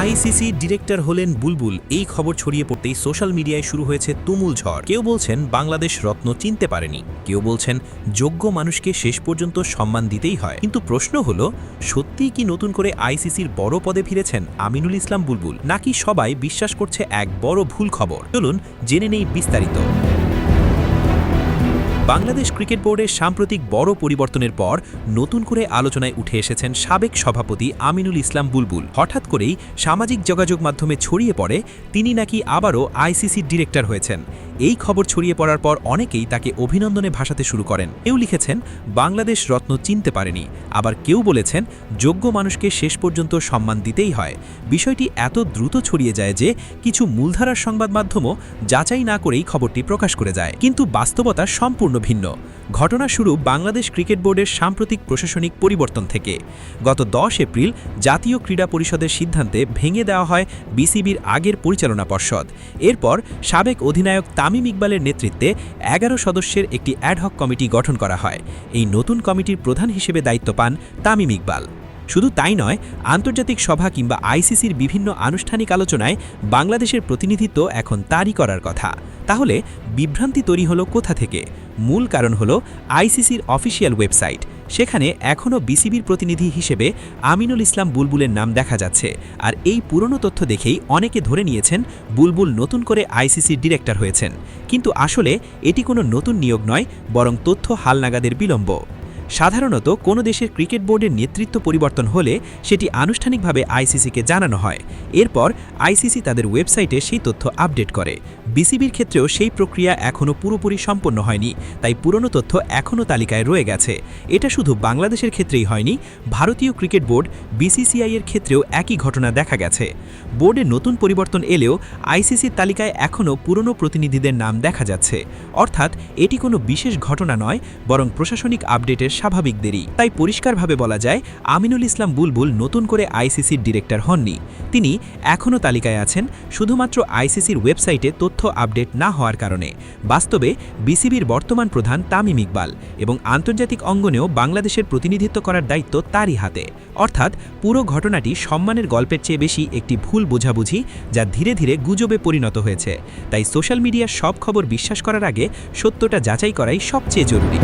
ICC director হলেন বুলবুল, এই খবর ছড়িয়ে পড়তেই সোশ্যাল মিডিয়ায় শুরু হয়েছে তুমুল ঝড়। কেউ বলছেন বাংলাদেশ রত্ন চিনতে পারেনি, কেউ বলছেন যোগ্য মানুষকে শেষ পর্যন্ত সম্মান দিতেই হয়। কিন্তু প্রশ্ন হলো, সত্যিই কি নতুন করে আইসিসির বড় পদে ফিরেছেন আমিনুল ইসলাম বুলবুল, নাকি সবাই বিশ্বাস করছে এক বড় ভুল খবর? চলুন জেনে নেই বিস্তারিত। বাংলাদেশ ক্রিকেট বোর্ডের সাম্প্রতিক বড় পরিবর্তনের পর নতুন করে আলোচনায় উঠে এসেছেন সাবেক সভাপতি আমিনুল ইসলাম বুলবুল। হঠাৎ করেই সামাজিক যোগাযোগ মাধ্যমে ছড়িয়ে পড়ে তিনি নাকি আবারও আইসিসির ডিরেক্টর হয়েছেন। এই খবর ছড়িয়ে পড়ার পর অনেকেই তাকে অভিনন্দনে ভাসাতে শুরু করেন। কেউ লিখেছেন বাংলাদেশ রত্ন চিনতে পারেনি, আবার কেউ বলেছেন যোগ্য মানুষকে শেষ পর্যন্ত সম্মান দিতেই হয়। বিষয়টি এত দ্রুত ছড়িয়ে যায় যে কিছু মূলধারার সংবাদ মাধ্যমও যাচাই না করেই খবরটি প্রকাশ করে যায়। কিন্তু বাস্তবতা সম্পূর্ণ ভিন্ন। ঘটনা শুরু বাংলাদেশ ক্রিকেট বোর্ডের সাম্প্রতিক প্রশাসনিক পরিবর্তন থেকে। গত 10 এপ্রিল জাতীয় ক্রীড়া পরিষদের সিদ্ধান্তে ভেঙে দেওয়া হয় বিসিবির আগের পরিচালনা পর্ষদ। এরপর সাবেক অধিনায়ক তামিম ইকবালের নেতৃত্বে 11 সদস্যের একটি অ্যাডহক কমিটি গঠন করা হয়। এই নতুন কমিটির প্রধান হিসেবে দায়িত্ব পান তামিম ইকবাল। শুধু তাই নয়, আন্তর্জাতিক সভা কিংবা আইসিসির বিভিন্ন আনুষ্ঠানিক আলোচনায় বাংলাদেশের প্রতিনিধিত্ব এখন তারই করার কথা। তাহলে বিভ্রান্তি তৈরি হলো কোথা থেকে? মূল কারণ হলো আইসিসির অফিসিয়াল ওয়েবসাইট। সেখানে এখনও বিসিবির প্রতিনিধি হিসেবে আমিনুল ইসলাম বুলবুলের নাম দেখা যাচ্ছে। আর এই পুরনো তথ্য দেখেই অনেকে ধরে নিয়েছেন বুলবুল নতুন করে আইসিসির ডিরেক্টর হয়েছেন। কিন্তু আসলে এটি কোনো নতুন নিয়োগ নয়, বরং তথ্য হালনাগাদের বিলম্ব। সাধারণত কোনো দেশের ক্রিকেট বোর্ডের নেতৃত্ব পরিবর্তন হলে সেটি আনুষ্ঠানিকভাবে আইসিসিকে জানানো হয়। এরপর আইসিসি তাদের ওয়েবসাইটে সেই তথ্য আপডেট করে। বিসিবির ক্ষেত্রেও সেই প্রক্রিয়া এখনও পুরোপুরি সম্পন্ন হয়নি, তাই পুরনো তথ্য এখনও তালিকায় রয়ে গেছে। এটা শুধু বাংলাদেশের ক্ষেত্রেই হয়নি, ভারতীয় ক্রিকেট বোর্ড বিসিসিআই এর ক্ষেত্রেও একই ঘটনা দেখা গেছে। বোর্ডে নতুন পরিবর্তন এলেও আইসিসির তালিকায় এখনও পুরনো প্রতিনিধিদের নাম দেখা যাচ্ছে। অর্থাৎ এটি কোনো বিশেষ ঘটনা নয়, বরং প্রশাসনিক আপডেটের স্বাভাবিক দেরি। তাই পরিষ্কারভাবে বলা যায় আমিনুল ইসলাম বুলবুল নতুন করে আইসিসির ডিরেক্টর হননি। তিনি এখনও তালিকায় আছেন শুধুমাত্র আইসিসির ওয়েবসাইটে তথ্য আপডেট না হওয়ার কারণে। বাস্তবে বিসিবির বর্তমান প্রধান তামিম ইকবাল এবং আন্তর্জাতিক অঙ্গনেও বাংলাদেশের প্রতিনিধিত্ব করার দায়িত্ব তারই হাতে। অর্থাৎ পুরো ঘটনাটি সম্মানের গল্পের চেয়ে বেশি একটি ভুল বোঝাবুঝি, যা ধীরে ধীরে গুজবে পরিণত হয়েছে। তাই সোশ্যাল মিডিয়ার সব খবর বিশ্বাস করার আগে সত্যটা যাচাই করাই সবচেয়ে জরুরি।